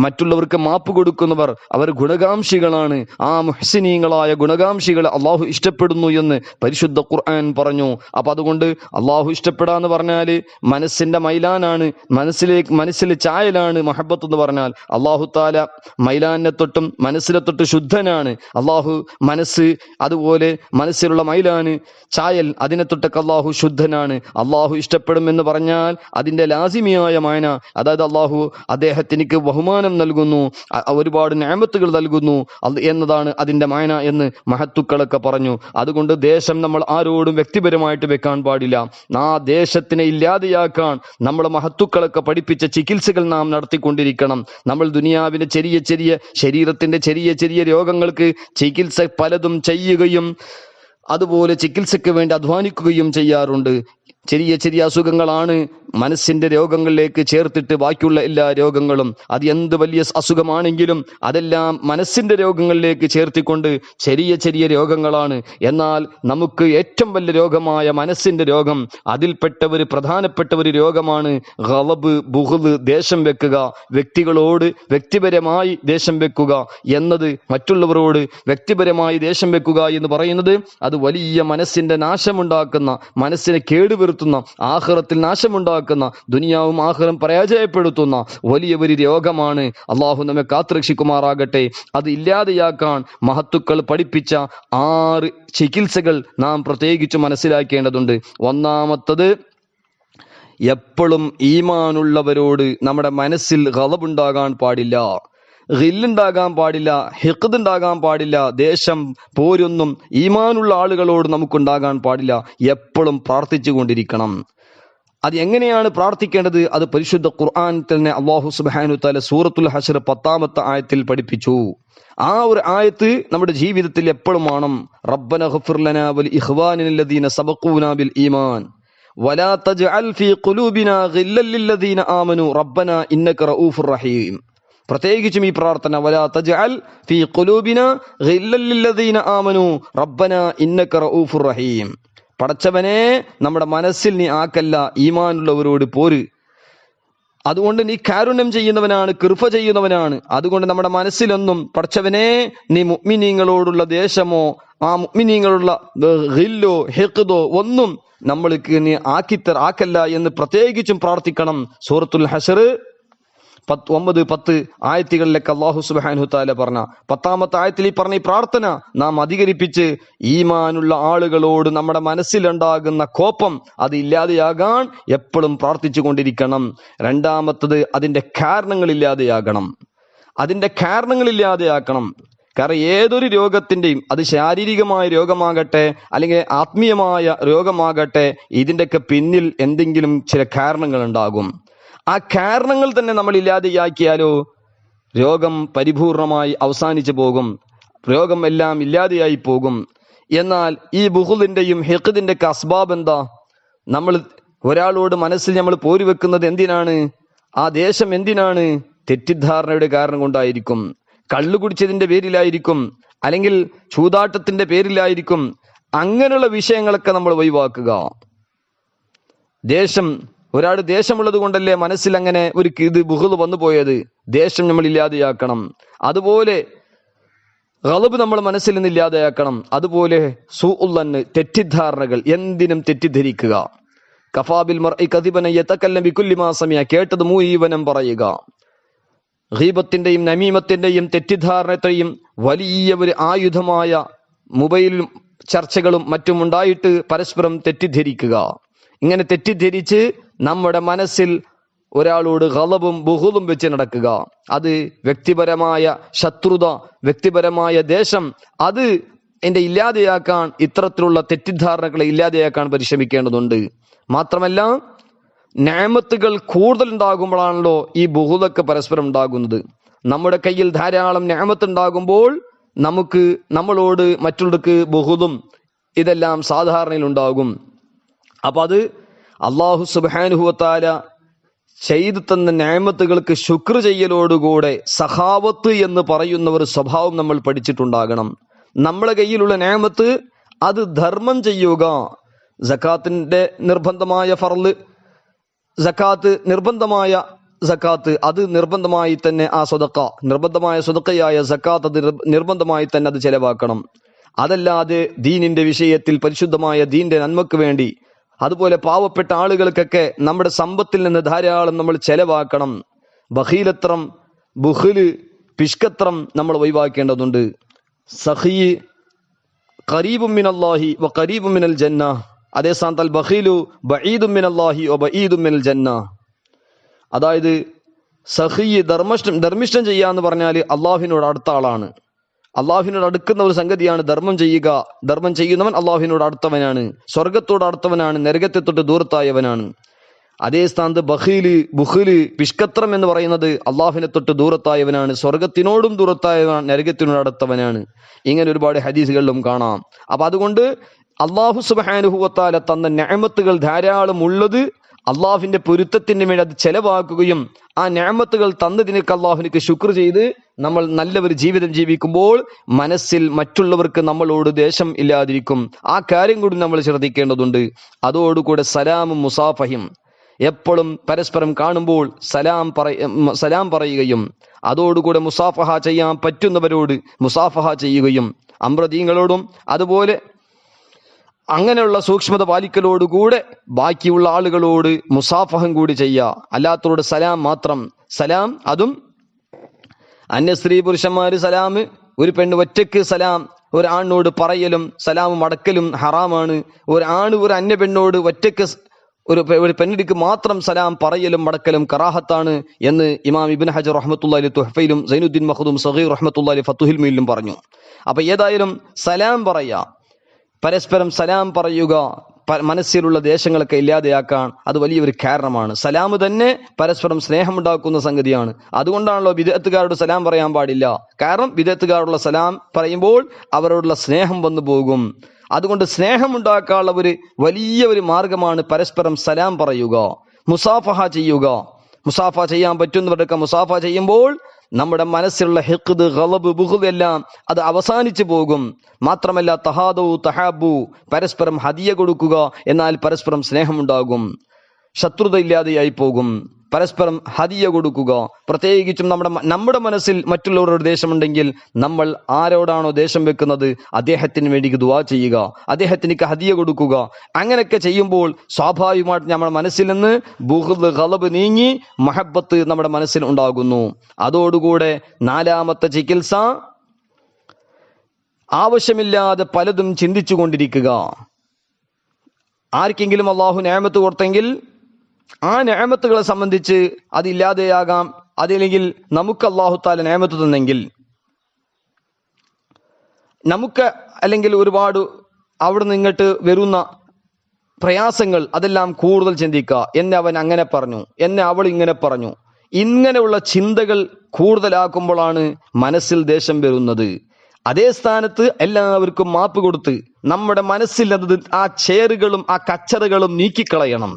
മറ്റുള്ളവർക്ക് മാപ്പ് കൊടുക്കുന്നവർ, അവർ ഗുണകാംക്ഷികളാണ്. ആ മുഹ്സിനീങ്ങളായ ഗുണകാംക്ഷികളെ അള്ളാഹു ഇഷ്ടപ്പെടുന്നു എന്ന് പരിശുദ്ധ ഖുർആൻ പറഞ്ഞു. അപ്പൊ അതുകൊണ്ട് അള്ളാഹു ഇഷ്ടപ്പെടാന്ന് പറഞ്ഞാല് മനസ്സിന്റെ മൈലാനാണ്, മനസ്സിലെ ചായലാണ് മഹബത്ത് എന്ന് പറഞ്ഞാൽ. അള്ളാഹു താല മൈലാനെ തൊട്ടും മനസ്സിനെ തൊട്ട് ശുദ്ധനാണ്. അള്ളാഹു മനസ്സ്, അതുപോലെ മനസ്സിലുള്ള മൈലാന് ചായൽ, അതിനെ തൊട്ടൊക്കെ അള്ളാഹു ശുദ്ധനാണ്. അള്ളാഹു ഇഷ്ടപ്പെടുമെന്ന് പറഞ്ഞാൽ അതിന്റെ ലാസിമിയായ മാന, അതായത് അള്ളാഹു അദ്ദേഹത്തിനിക്ക് ബഹുമാനം നൽകുന്നു, ഒരുപാട് നിഅമത്തുകൾ നൽകുന്നു എന്നതാണ് അതിന്റെ മാന എന്ന് മഹത്തുക്കളൊക്കെ പറഞ്ഞു. അതുകൊണ്ട് ദേശം നമ്മൾ ആരോടും വ്യക്തിപരമായിട്ട് വെക്കാൻ പാടില്ല. ആ ദേശത്തിനെ ഇല്ലാതെയാക്കാൻ നമ്മളെ മഹത്തുക്കളൊക്കെ പഠിപ്പിച്ച ചികിത്സകൾ നാം നടത്തിക്കൊണ്ടിരിക്കണം. നമ്മൾ ദുനിയാവിന്റെ ചെറിയ ചെറിയ ശരീരത്തിന്റെ ചെറിയ ചെറിയ രോഗങ്ങൾക്ക് ചികിത്സ പലതും ചെയ്യുകയും അതുപോലെ ചികിത്സയ്ക്ക് വേണ്ടി അധ്വാനിക്കുകയും ചെയ്യാറുണ്ട്. ചെറിയ ചെറിയ അസുഖങ്ങളാണ് മനസ്സിന്റെ രോഗങ്ങളിലേക്ക് ചേർത്തിട്ട് ബാക്കിയുള്ള എല്ലാ രോഗങ്ങളും, അത് എന്ത് വലിയ അസുഖമാണെങ്കിലും അതെല്ലാം മനസ്സിന്റെ രോഗങ്ങളിലേക്ക് ചേർത്തിക്കൊണ്ട് ചെറിയ ചെറിയ രോഗങ്ങളാണ്. എന്നാൽ നമുക്ക് ഏറ്റവും വലിയ രോഗമായ മനസ്സിന്റെ രോഗം, അതിൽപ്പെട്ട ഒരു പ്രധാനപ്പെട്ട ഒരു രോഗമാണ് ഗളബ്, ബുഗ്ള്, ദേഷ്യം വെക്കുക. വ്യക്തികളോട് വ്യക്തിപരമായി ദേഷ്യം വെക്കുക എന്നത്, മറ്റുള്ളവരോട് വ്യക്തിപരമായി ദേഷ്യം വെക്കുക എന്ന് പറയുന്നത്, അത് വലിയ മനസ്സിന്റെ നാശമുണ്ടാക്കുന്ന, മനസ്സിനെ കേടുവരുത്തുന്ന, ആഖിറത്തിൽ നാശമുണ്ടാക്കുന്ന, ദുനിയാവും ആഖിറം പരാജയപ്പെടുത്തുന്ന വലിയ ഒരു രോഗമാണ്. അള്ളാഹു നമ്മെ കാത്തുരക്ഷിക്കുമാറാകട്ടെ. അത് ഇല്ലാതെയാക്കാൻ മഹത്തുക്കൾ പഠിപ്പിച്ച 6 ചികിത്സകൾ നാം പ്രത്യേകിച്ച് മനസ്സിലാക്കേണ്ടതുണ്ട്. ഒന്നാമത്തത്, എപ്പോഴും ഈമാനുള്ളവരോട് നമ്മുടെ മനസ്സിൽ ഗളബുണ്ടാകാൻ പാടില്ല, ഗില്ലുണ്ടാകാൻ പാടില്ല, ഹിഖ്ദ് ഉണ്ടാകാൻ പാടില്ല, ദേഷ്യം പോരൊന്നും ഈമാനുള്ള ആളുകളോട് നമുക്കുണ്ടാകാൻ പാടില്ല. എപ്പോഴും പ്രാർത്ഥിച്ചു കൊണ്ടിരിക്കണം. അത് എങ്ങനെയാണ് പ്രാർത്ഥിക്കേണ്ടത്? അത് പരിശുദ്ധ ഖുർആൻ തന്നെ അല്ലാഹു സുബ്ഹാനഹു തആല സൂറത്തുൽ ഹശ്ർ 10ാമത്തെ ആയത്തിൽ പഠിപ്പിച്ചു. ആ ഒരു ആയത്ത് നമ്മുടെ ജീവിതത്തിൽ എപ്പോഴും വേണം. റബ്ബന ഗ്ഫിർ ലനാ വൽ ഇഖ്വാനില്ലദീന സബഖൂനാ ബിൽ ഈമാൻ വലാ തജ്അൽ ഫീ ഖുലൂബിനാ ഗില്ലൽ ലില്ലദീന ആമനൂ റബ്ബനാ ഇന്നക റഊഫുർ റഹീം. പ്രത്യേകിച്ചും ഈ പ്രാർത്ഥന, വലാ തജ്അൽ ഫീ ഖുലൂബിനാ ഗില്ലൽ ലില്ലദീന ആമനൂ റബ്ബനാ ഇന്നക റഊഫുർ റഹീം. പടച്ചവനെ, നമ്മുടെ മനസ്സിൽ നീ ആക്കല്ല, ഈമാനുള്ളവരോട് പോര്. അതുകൊണ്ട് നീ കാരുണ്യം ചെയ്യുന്നവനാണ്, കൃപ ചെയ്യുന്നവനാണ്. അതുകൊണ്ട് നമ്മുടെ മനസ്സിലൊന്നും പടച്ചവനെ നീ മുഅ്മിനീങ്ങളോടുള്ള ദേഷ്യമോ ആ മുഅ്മിനീങ്ങളുള്ള ഗില്ലോ ഹിഖ്ദോ ഒന്നും നമ്മൾക്ക് നീ ആക്കല്ല എന്ന് പ്രത്യേകിച്ചും പ്രാർത്ഥിക്കണം. സൂറത്തുൽ ഹശ്ർ 9, 10 ആയത്തുകളിലൊക്കെ അല്ലാഹു സുബ്ഹാനഹു തആല പറഞ്ഞ 10ാമത്തെ ആയത്തിൽ ഈ പറഞ്ഞ ഈ പ്രാർത്ഥന നാം അധികരിപ്പിച്ച് ഈമാനുള്ള ആളുകളോട് നമ്മുടെ മനസ്സിലുണ്ടാകുന്ന കോപം അത് ഇല്ലാതെയാകാൻ എപ്പോഴും പ്രാർത്ഥിച്ചു കൊണ്ടിരിക്കണം. രണ്ടാമത്തത്, അതിന്റെ കാരണങ്ങളില്ലാതെയാകണം. കാരണം ഏതൊരു രോഗത്തിന്റെയും, അത് ശാരീരികമായ രോഗമാകട്ടെ അല്ലെങ്കിൽ ആത്മീയമായ രോഗമാകട്ടെ, ഇതിൻ്റെയൊക്കെ പിന്നിൽ എന്തെങ്കിലും ചില കാരണങ്ങൾ ഉണ്ടാകും. ആ കാരണങ്ങൾ തന്നെ നമ്മൾ ഇല്ലാതെയാക്കിയാലോ രോഗം പരിപൂർണമായി അവസാനിച്ചു പോകും, രോഗം എല്ലാം ഇല്ലാതെയായി പോകും. എന്നാൽ ഈ ബുഗ്ളിന്റെയും ഹിഖ്ദിന്റെ ഒക്കെ അസ്ബാബ് എന്താ? നമ്മൾ ഒരാളോട് മനസ്സിൽ നമ്മൾ പോരുവെക്കുന്നത് എന്തിനാണ്? ആ ദേഷ്യം എന്തിനാണ്? തെറ്റിദ്ധാരണയുടെ കാരണം കൊണ്ടായിരിക്കും, കള്ളു കുടിച്ചതിന്റെ പേരിലായിരിക്കും, അല്ലെങ്കിൽ ചൂതാട്ടത്തിന്റെ പേരിലായിരിക്കും. അങ്ങനെയുള്ള വിഷയങ്ങളൊക്കെ നമ്മൾ ഒഴിവാക്കുക. ഒരാൾ ദേഷ്യമുള്ളത് കൊണ്ടല്ലേ മനസ്സിൽ അങ്ങനെ ഒരു ബുഗ്ള് വന്നു പോയത്. ദേഷ്യം നമ്മൾ ഇല്ലാതെയാക്കണം. അതുപോലെ ഗളബ് നമ്മൾ മനസ്സിൽ നിന്ന് ഇല്ലാതെയാക്കണം. അതുപോലെ സൂഉല്ലന്ന്, തെറ്റിദ്ധാരണകൾ, എന്തിനും തെറ്റിദ്ധരിക്കുക. കഫാബിൽ മർഇ കദിബൻ യതകല്ലം ബികുല്ലി മാ സമിഅ, കേട്ടത് മുഴുവനും പറയുക. ഗീബത്തിന്റെയും നമീമത്തിന്റെയും തെറ്റിദ്ധാരണത്തെയും വലിയ ഒരു ആയുധമായ മൊബൈൽ ചർച്ചകളും മറ്റും ഉണ്ടായിട്ട് പരസ്പരം തെറ്റിദ്ധരിക്കുക. ഇങ്ങനെ തെറ്റിദ്ധരിച്ച് നമ്മുടെ മനസ്സിൽ ഒരാളോട് ഗളബും ബുഹുദും വെച്ച് നടക്കുക, അത് വ്യക്തിപരമായ ശത്രുത, വ്യക്തിപരമായ ദേഷ്യം, അത് എന്റെ ഇല്ലാതെയാക്കാൻ, ഇത്തരത്തിലുള്ള തെറ്റിദ്ധാരണകളെ ഇല്ലാതെയാക്കാൻ പരിശ്രമിക്കേണ്ടതുണ്ട്. മാത്രമല്ല, നിഅമത്തുകൾ കൂടുതൽ ഉണ്ടാകുമ്പോഴാണല്ലോ ഈ ബുഹുദൊക്കെ പരസ്പരം ഉണ്ടാകുന്നത്. നമ്മുടെ കയ്യിൽ ധാരാളം നിഅമത്ത് ഉണ്ടാകുമ്പോൾ നമ്മളോട് മറ്റുള്ളവർക്ക് ബുഹുദും ഇതെല്ലാം സാധാരണയിൽ ഉണ്ടാകും. അപ്പൊ അത് അല്ലാഹു സുബ്ഹാനഹു വ തആല ചെയ്തു തന്ന നിഅമത്തുകൾക്ക് ശുക്ർ ചെയ്യലോടുകൂടെ സഖാവത്ത് എന്ന് പറയുന്ന ഒരു സ്വഭാവം നമ്മൾ പഠിച്ചിട്ടുണ്ടാകണം. നമ്മുടെ കയ്യിലുള്ള നിഅമത്ത് അത് ധർമ്മം ചെയ്യുക. സക്കാത്തിന്റെ നിർബന്ധമായ ഫർള്, സക്കാത്ത് നിർബന്ധമായ സക്കാത്ത്, അത് നിർബന്ധമായി തന്നെ ആ സ്വതക്ക, നിർബന്ധമായ സ്വതക്കയായ സക്കാത്ത് അത് നിർബന്ധമായി തന്നെ അത് ചെലവാക്കണം. അതല്ലാതെ ദീനിന്റെ വിഷയത്തിൽ പരിശുദ്ധമായ ദീന്റെ നന്മക്ക് വേണ്ടി, അതുപോലെ പാവപ്പെട്ട ആളുകൾക്കൊക്കെ നമ്മുടെ സമ്പത്തിൽ നിന്ന് ധാരാളം നമ്മൾ ചെലവാക്കണം. ബഖീലത്രം, ബുഖ്ല്, പിഷ്കത്രം നമ്മൾ ഒഴിവാക്കേണ്ടതുണ്ട്. സഖീ ഖരീബും മിനല്ലാഹി വ ഖരീബും മിനൽ ജന്ന, അതേ സ്ഥാനത്ത് ബഖീലു ബഈദും മിനല്ലാഹി വ ബഈദും മിനൽ ജന്ന. അതായത് സഖീ ധർമ്മിഷ്ടം ചെയ്യാന്ന് പറഞ്ഞാൽ അള്ളാഹുവിനോട് അടുത്ത ആളാണ്, അള്ളാഹുവിനോട് അടുക്കുന്ന ഒരു സംഗതിയാണ് ധർമ്മം ചെയ്യുക. ധർമ്മം ചെയ്യുന്നവൻ അള്ളാഹുവിനോട് അടുത്തവനാണ്, സ്വർഗത്തോട് അടുത്തവനാണ്, നരകത്തെ തൊട്ട് ദൂരത്തായവനാണ്. അതേ സ്ഥാനത്ത് ബഖീല്, ബുഖ്ല്, പിഷ്കത്രം എന്ന് പറയുന്നത് അള്ളാഹുവിനെ തൊട്ട് ദൂരത്തായവനാണ്, സ്വർഗത്തിനോടും ദൂരത്തായവനാണ്, നരകത്തിനോട് അടുത്തവനാണ്. ഇങ്ങനെ ഒരുപാട് ഹദീസുകളിലും കാണാം. അപ്പൊ അതുകൊണ്ട് അല്ലാഹു സുബ്ഹാനഹു വ തആല തന്ന നിഅമത്തുകൾ ധാരാളം ഉള്ളത് അള്ളാഹുവിന്റെ പൊരുത്തത്തിന് വേണ്ടി അത് ചെലവാക്കുകയും ആ നിഅമത്തുകൾ തന്നതിനൊക്കെ അള്ളാഹുവിനക്ക് ശുക്ർ ചെയ്ത് നമ്മൾ നല്ലൊരു ജീവിതം ജീവിക്കുമ്പോൾ മനസ്സിൽ മറ്റുള്ളവർക്ക് നമ്മളോട് ദേഷ്യം ഇല്ലാതിരിക്കും. ആ കാര്യം കൂടി നമ്മൾ ശ്രദ്ധിക്കേണ്ടതുണ്ട്. അതോടുകൂടെ സലാമും മുസാഫയും, എപ്പോഴും പരസ്പരം കാണുമ്പോൾ സലാം പറയുകയും, അതോടുകൂടെ മുസാഫഹ ചെയ്യാൻ പറ്റുന്നവരോട് മുസാഫഹ ചെയ്യുകയും, അമ്രദീങ്ങളോടും അതുപോലെ അങ്ങനെയുള്ള സൂക്ഷ്മത പാലിക്കലോടുകൂടെ ബാക്കിയുള്ള ആളുകളോട് മുസാഫഹം കൂടി ചെയ്യുക. അല്ലാത്തവരോട് സലാം മാത്രം, സലാം അതും അന്യ സ്ത്രീ പുരുഷന്മാര് സലാം, ഒരു പെണ്ണ് ഒറ്റയ്ക്ക് സലാം ഒരാണിനോട് പറയലും സലാം മടക്കലും ഹറാമാണ്. ഒരു അന്യ പെണ്ണോട് ഒറ്റയ്ക്ക് ഒരു പെണ്ണിടിക്ക് മാത്രം സലാം പറയലും മടക്കലും കറാഹത്താണ് എന്ന് ഇമാം ഇബ്നു ഹജർ റഹ്മത്തുള്ളാഹി അലൈഹി തുഹ്ഫയിലും സൈനുദ്ദീൻ മഖ്ദൂം സഗീർ റഹ്മത്തുള്ളാഹി അലൈഹി ഫതുഹുൽ മുഈനിലും പറഞ്ഞു. അപ്പൊ ഏതായാലും സലാം പറയാ, പരസ്പരം സലാം പറയുക മനസ്സിലുള്ള ദേശങ്ങളൊക്കെ ഇല്ലാതെയാക്കാൻ അത് വലിയൊരു കാരണമാണ്. സലാം തന്നെ പരസ്പരം സ്നേഹമുണ്ടാക്കുന്ന സംഗതിയാണ്. അതുകൊണ്ടാണല്ലോ ബിദ്അത്തുകാരോട് സലാം പറയാൻ പാടില്ല. കാരണം ബിദ്അത്തുകാരോടുള്ള സലാം പറയുമ്പോൾ അവരോടുള്ള സ്നേഹം വന്നു പോകും. അതുകൊണ്ട് സ്നേഹമുണ്ടാക്കാനുള്ള ഒരു വലിയ ഒരു മാർഗമാണ് പരസ്പരം സലാം പറയുക, മുസാഫഹ ചെയ്യുക. മുസാഫ ചെയ്യാൻ പറ്റുന്നവരൊക്കെ മുസാഫ ചെയ്യുമ്പോൾ നമ്മുടെ മനസ്സിലുള്ള ഹിഖ്ദ്, ഗളബ്, ബുഗ്ദ് എല്ലാം അത് അവസാനിച്ചു പോകും. മാത്രമല്ല തഹാദു തഹാബു, പരസ്പരം ഹദിയ കൊടുക്കുക, എന്നാൽ പരസ്പരം സ്നേഹമുണ്ടാകും, ശത്രുത ഇല്ലാതെയായി പോകും. പരസ്പരം ഹദിയ കൊടുക്കുക. പ്രത്യേകിച്ചും നമ്മുടെ മനസ്സിൽ മറ്റുള്ളവരുടെ ദേഷ്യമുണ്ടെങ്കിൽ നമ്മൾ ആരോടാണോ ദേഷ്യം വെക്കുന്നത് അദ്ദേഹത്തിന് വേണ്ടി ദുആ ചെയ്യുക, അദ്ദേഹത്തിനേക്ക് ഹദിയ കൊടുക്കുക. അങ്ങനെയൊക്കെ ചെയ്യുമ്പോൾ സ്വാഭാവികമായിട്ട് നമ്മുടെ മനസ്സിൽ നിന്ന് ബുഗ്ദ്, ഗളബ് നീങ്ങി മഹബത്ത് നമ്മുടെ മനസ്സിൽ ഉണ്ടാകുന്നു. അതോടുകൂടെ നാലാമത്തെ ചികിത്സ, ആവശ്യമില്ലാതെ പലതും ചിന്തിച്ചു കൊണ്ടിരിക്കുക. ആർക്കെങ്കിലും അള്ളാഹു നിഅമത്ത് കൊടുത്തെങ്കിൽ ആ നിഅമത്തുകളെ സംബന്ധിച്ച് അതില്ലാതെയാകാം. അതില്ലെങ്കിൽ നമുക്ക് അല്ലാഹു തആല നിഅമത്ത് തന്നെങ്കിൽ നമുക്ക് അല്ലെങ്കിൽ ഒരുപാട് അവിടുന്ന് ഇങ്ങോട്ട് വരുന്ന പ്രയാസങ്ങൾ അതെല്ലാം കൂടുതൽ ചിന്തിക്കുക. എന്നെ അവൻ അങ്ങനെ പറഞ്ഞു, എന്നെ അവൾ ഇങ്ങനെ പറഞ്ഞു. ഇങ്ങനെയുള്ള ചിന്തകൾ കൂടുതലാക്കുമ്പോഴാണ് മനസ്സിൽ ദേഷ്യം വരുന്നത്. അതേ സ്ഥാനത്ത് എല്ലാവർക്കും മാപ്പ് കൊടുത്ത് നമ്മുടെ മനസ്സിൽ ആ ചേറുകളും ആ കച്ചറകളും നീക്കിക്കളയണം.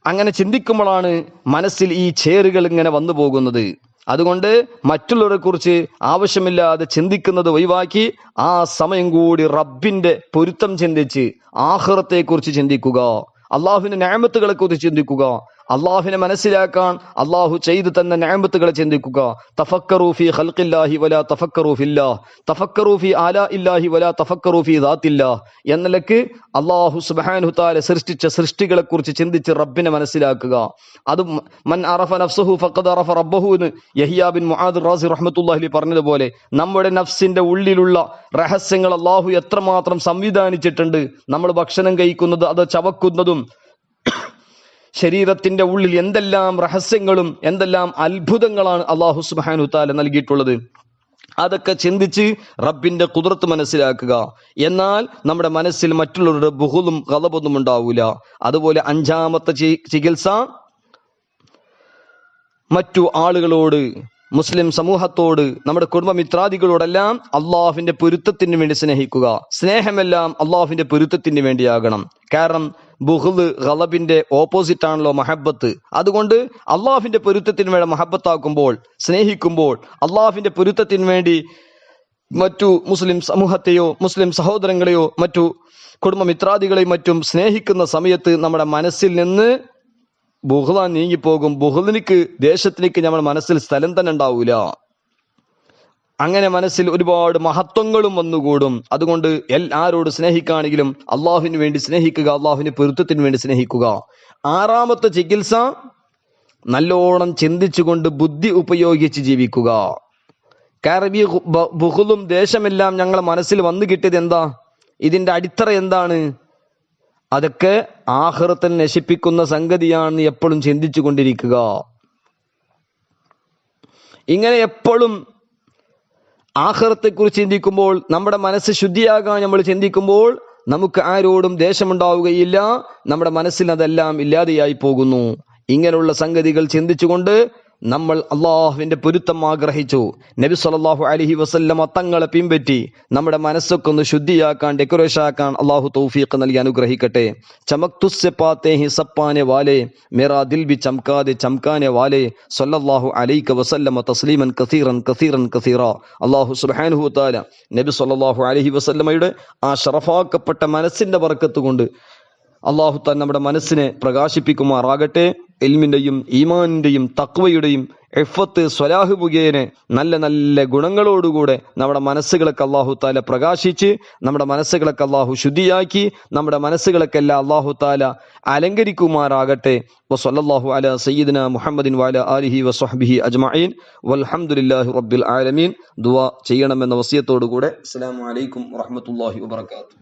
അങ്ങനെ ചിന്തിക്കുമ്പോഴാണ് മനസ്സിൽ ഈ ചേറുകൾ ഇങ്ങനെ വന്നു പോകുന്നത്. അതുകൊണ്ട് മറ്റുള്ളവരെ കുറിച്ച് ആവശ്യമില്ലാതെ ചിന്തിക്കുന്നത് ഒഴിവാക്കി ആ സമയം കൂടി റബ്ബിന്റെ പൊരുത്തം ചിന്തിച്ച് ആഖിറത്തെ കുറിച്ച് ചിന്തിക്കുക, അള്ളാഹുവിന്റെ നിഅമത്തുകളെ കുറിച്ച് ചിന്തിക്കുക. അള്ളാഹുവിനെ മനസ്സിലാക്കാൻ അള്ളാഹു ചെയ്തു തന്ന നിഅമത്തുകളെ ചിന്തിക്കുക. തഫക്കറൂ ഫീ ഖൽഖില്ലാഹി വലാ തഫക്കറൂ ഫില്ലാഹ്, തഫക്കറൂ ഫീ ആലാഇല്ലാഹി വലാ തഫക്കറൂ ഫീ ദാത്തില്ലാഹ് എന്ന നിലക്ക് അള്ളാഹു സുബ്ഹാനഹു തആല സൃഷ്ടിച്ച സൃഷ്ടികളെ കുറിച്ച് ചിന്തിച്ച് റബ്ബിനെ മനസ്സിലാക്കുക. അത് മൻ അറഫ നഫ്സഹു ഫഖദ് അറഫ റബ്ബഹു എന്ന് യഹ്യാ ബിൻ മുആദ് റാസി റഹ്മത്തുള്ളാഹി അലൈഹി പറഞ്ഞതുപോലെ നമ്മുടെ നഫ്സിന്റെ ഉള്ളിലുള്ള രഹസ്യങ്ങൾ അള്ളാഹു എത്രമാത്രം സംവിധാനിച്ചിട്ടുണ്ട്. നമ്മൾ ഭക്ഷണം കഴിക്കുന്നത്, അത് ചവക്കുന്നതും, ശരീരത്തിന്റെ ഉള്ളിൽ എന്തെല്ലാം രഹസ്യങ്ങളും എന്തെല്ലാം അത്ഭുതങ്ങളാണ് അള്ളാഹു സുബ്ഹാനഹു തആല നൽകിയിട്ടുള്ളത്. അതൊക്കെ ചിന്തിച്ച് റബ്ബിന്റെ ഖുദ്റത്ത് മനസ്സിലാക്കുക. എന്നാൽ നമ്മുടെ മനസ്സിൽ മറ്റുള്ളവരുടെ ബുഹുലും ഗളബൊന്നും ഉണ്ടാവൂല. അതുപോലെ അഞ്ചാമത്തെ ചികിത്സ, മറ്റു ആളുകളോട്, മുസ്ലിം സമൂഹത്തോട്, നമ്മുടെ കുടുംബമിത്രാദികളോടെല്ലാം അള്ളാഹുവിന്റെ പൊരുത്തത്തിന് വേണ്ടി സ്നേഹിക്കുക. സ്നേഹമെല്ലാം അള്ളാഹുവിന്റെ പൊരുത്തത്തിന് വേണ്ടിയാകണം. കാരണം ബുഹ്ള് ഗളബിന്റെ ഓപ്പോസിറ്റ് ആണല്ലോ മഹബത്ത്. അതുകൊണ്ട് അള്ളാഹുവിന്റെ പൊരുത്തത്തിന് വേണ്ടി മഹബത്താക്കുമ്പോൾ, സ്നേഹിക്കുമ്പോൾ, അള്ളാഹുവിന്റെ പൊരുത്തത്തിന് വേണ്ടി മറ്റു മുസ്ലിം സമൂഹത്തെയോ മുസ്ലിം സഹോദരങ്ങളെയോ മറ്റു കുടുംബമിത്രാദികളെയും മറ്റും സ്നേഹിക്കുന്ന സമയത്ത് നമ്മുടെ മനസ്സിൽ നിന്ന് ബുഹ്ള നീങ്ങിപ്പോകും. ബുഹ്ളിനിക്ക്, ദേശത്തിലേക്ക് നമ്മുടെ മനസ്സിൽ സ്ഥലം തന്നെ ഉണ്ടാവൂല. അങ്ങനെ മനസ്സിൽ ഒരുപാട് മഹത്വങ്ങളും വന്നുകൂടും. അതുകൊണ്ട് ആരോട് സ്നേഹിക്കുകയാണെങ്കിലും അള്ളാഹുവിന് വേണ്ടി സ്നേഹിക്കുക, അള്ളാഹുവിന്റെ പൊരുത്തത്തിന് വേണ്ടി സ്നേഹിക്കുക. ആറാമത്തെ ചികിത്സ, നല്ലോണം ചിന്തിച്ചുകൊണ്ട് ബുദ്ധി ഉപയോഗിച്ച് ജീവിക്കുക. കാരണം ഈ ബുഹ്ളും ദേശമെല്ലാം ഞങ്ങളെ മനസ്സിൽ വന്നു കിട്ടിയത് എന്താ? ഇതിന്റെ അടിത്തറ എന്താണ്? അതൊക്കെ ആഖിറത്തിനെ നശിപ്പിക്കുന്ന സംഗതിയാണെന്ന് എപ്പോഴും ചിന്തിച്ചു കൊണ്ടിരിക്കുക. ഇങ്ങനെ എപ്പോഴും ആഖിറത്തെക്കുറിച്ച് ചിന്തിക്കുമ്പോൾ, നമ്മുടെ മനസ്സ് ശുദ്ധിയാകാൻ നമ്മൾ ചിന്തിക്കുമ്പോൾ നമുക്ക് ആരോടും ദേഷ്യമുണ്ടാവുകയില്ല. നമ്മുടെ മനസ്സിൽ അതെല്ലാം ഇല്ലാതെയായി പോകുന്നു. ഇങ്ങനെയുള്ള സംഗതികൾ ചിന്തിച്ചുകൊണ്ട് നമ്മൾ അള്ളാഹുവിന്റെ പൊരുത്തം ആഗ്രഹിച്ചു, നബി സല്ലല്ലാഹു അലൈഹി വസല്ലമ തങ്ങളെ പിൻപറ്റി നമ്മുടെ മനസ്സൊക്കെ ഒന്ന് ശുദ്ധിയാക്കാൻ, ഡെക്കറേഷൻ ആക്കാൻ അള്ളാഹു തൗഫീഖ് നൽകി അനുഗ്രഹിക്കട്ടെ. ചമക്തുസ്സെ പാത്തെ ഹി സപ്പാനെ വാലെ മേരാ ദിൽ ബി ചംകാതെ ചംകാനെ വാലെ സല്ലല്ലാഹു അലൈഹി വസല്ലമ തസ്ലീമൻ കസീറൻ കസീറൻ കസീറ. അള്ളാഹു സുബ്ഹാനഹു തആല നബി സല്ലല്ലാഹു അലൈഹി വസല്ലമയുടെ ആ ശറഫാക്കപ്പെട്ട മനസ്സിന്റെ ബർക്കത്ത് കൊണ്ട് അള്ളാഹു താൻ നമ്മുടെ മനസ്സിനെ പ്രകാശിപ്പിക്കുമാറാകട്ടെ. ഇൽമിന്റെയും ഈമാനിന്റെയും തഖ്വയുടെയും ഇഫ്ഫത്ത് സ്വലാഹ് മുഖേന നല്ല നല്ല ഗുണങ്ങളോടുകൂടെ നമ്മുടെ മനസ്സുകളൊക്കെ അള്ളാഹു താല പ്രകാശിച്ച്, നമ്മുടെ മനസ്സുകളൊക്കെ അള്ളാഹു ശുദ്ധിയാക്കി, നമ്മുടെ മനസ്സുകളൊക്കെല്ലാം അള്ളാഹു താല അലങ്കരിക്കുമാറാകട്ടെ. വസല്ലല്ലാഹു അലാ സയ്യിദിന മുഹമ്മദിൻ വഅലാ ആലിഹി വസ്വഹ്ബിഹി അജ്മഈൻ വൽഹംദുലില്ലാഹി റബ്ബിൽ ആലമീൻ. ദുആ ചെയ്യണമെന്ന വസിയത്തോടുകൂടെ അസ്സലാമു അലൈക്കും വറഹ്മത്തുള്ളാഹി വബറകാതുഹു.